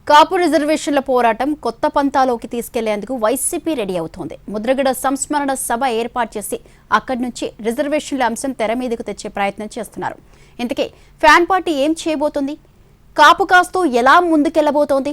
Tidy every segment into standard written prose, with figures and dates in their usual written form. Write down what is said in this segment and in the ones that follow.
కాపు రిజర్వేషన్ల పోరాటం కొత్త పంతాలోకి తీసుకెళ్లేందుకు వైసీపీ రెడీ అవుతోంది. ముద్రగడ సంస్మరణ సభ ఏర్పాటు చేసి అక్కడి నుంచి రిజర్వేషన్ల అంశం తెర మీదకు తెచ్చే ప్రయత్నం చేస్తున్నారు. ఇంతకీ ఫ్యాన్ పార్టీ ఏం చేయబోతోంది? కాపు కాస్తూ ఎలా ముందుకెళ్లబోతోంది?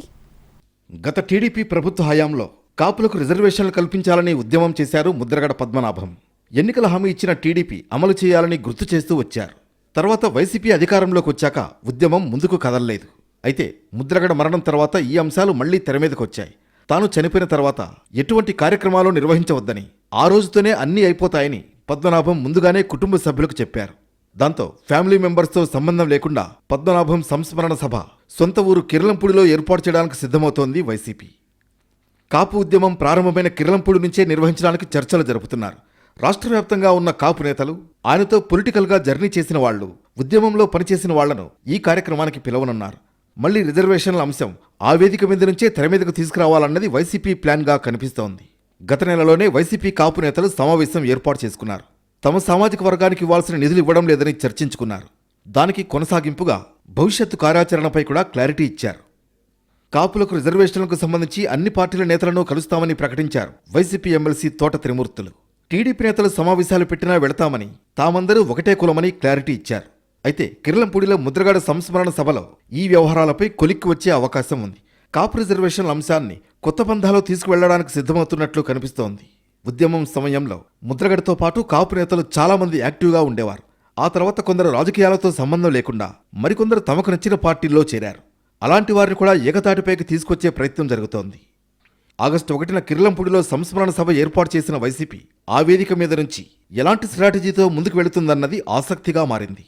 గత టీడీపీ ప్రభుత్వ హయాంలో కాపులకు రిజర్వేషన్లు కల్పించాలని ఉద్యమం చేశారు ముద్రగడ పద్మనాభం. ఎన్నికల హామీ ఇచ్చిన టీడీపీ అమలు చేయాలని గుర్తు చేస్తూ వచ్చారు. తర్వాత వైసీపీ అధికారంలోకి వచ్చాక ఉద్యమం ముందుకు కదలలేదు. అయితే ముద్రగడ మరణం తర్వాత ఈ అంశాలు మళ్లీ తెరమీదకొచ్చాయి. తాను చనిపోయిన తర్వాత ఎటువంటి కార్యక్రమాలు నిర్వహించవద్దని, ఆ రోజుతోనే అన్నీ అయిపోతాయని పద్మనాభం ముందుగానే కుటుంబ సభ్యులకు చెప్పారు. దాంతో ఫ్యామిలీ మెంబర్స్తో సంబంధం లేకుండా పద్మనాభం సంస్మరణ సభ సొంత ఊరు కిర్లంపూడిలో ఏర్పాటు చేయడానికి సిద్ధమవుతోంది వైసీపీ. కాపు ఉద్యమం ప్రారంభమైన కిర్లంపూడి నుంచే నిర్వహించడానికి చర్చలు జరుపుతున్నారు. రాష్ట్ర వ్యాప్తంగా ఉన్న కాపు నేతలు, ఆయనతో పొలిటికల్గా జర్నీ చేసిన వాళ్లు, ఉద్యమంలో పనిచేసిన వాళ్లను ఈ కార్యక్రమానికి పిలవనున్నారు. మళ్లీ రిజర్వేషన్ల అంశం ఆ వేదిక మీద నుంచే తెర మీదకు తీసుకురావాలన్నది వైసీపీ ప్లాన్గా కనిపిస్తోంది. గత నెలలోనే వైసీపీ కాపు నేతలు సమావేశం ఏర్పాటు చేసుకున్నారు. తమ సామాజిక వర్గానికి ఇవ్వాల్సిన నిధులు ఇవ్వడం లేదని చర్చించుకున్నారు. దానికి కొనసాగింపుగా భవిష్యత్తు కార్యాచరణపై కూడా క్లారిటీ ఇచ్చారు. కాపులకు రిజర్వేషన్లకు సంబంధించి అన్ని పార్టీల నేతలను కలుస్తామని ప్రకటించారు వైసీపీ ఎమ్మెల్సీ తోట త్రిమూర్తులు. టీడీపీ నేతలు సమావేశాలు పెట్టినా వెళతామని, తామందరూ ఒకటే కులమని క్లారిటీ ఇచ్చారు. అయితే కిర్లంపూడిలో ముద్రగడ సంస్మరణ సభలో ఈ వ్యవహారాలపై కొలిక్కి వచ్చే అవకాశం ఉంది. కాపు రిజర్వేషన్ల అంశాన్ని కొత్త పంథాలో తీసుకువెళ్లడానికి సిద్ధమవుతున్నట్లు కనిపిస్తోంది. ఉద్యమం సమయంలో ముద్రగడతో పాటు కాపు నేతలు చాలా మంది యాక్టివ్గా ఉండేవారు. ఆ తర్వాత కొందరు రాజకీయాలతో సంబంధం లేకుండా మరికొందరు తమకు నచ్చిన పార్టీల్లో చేరారు. అలాంటి వారిని కూడా ఏకతాటిపైకి తీసుకొచ్చే ప్రయత్నం జరుగుతోంది. ఆగస్టు 1న కిర్లంపూడిలో సంస్మరణ సభ ఏర్పాటు చేసిన వైసీపీ ఆ వేదిక మీద నుంచి ఎలాంటి స్ట్రాటజీతో ముందుకు వెళుతుందన్నది ఆసక్తిగా మారింది.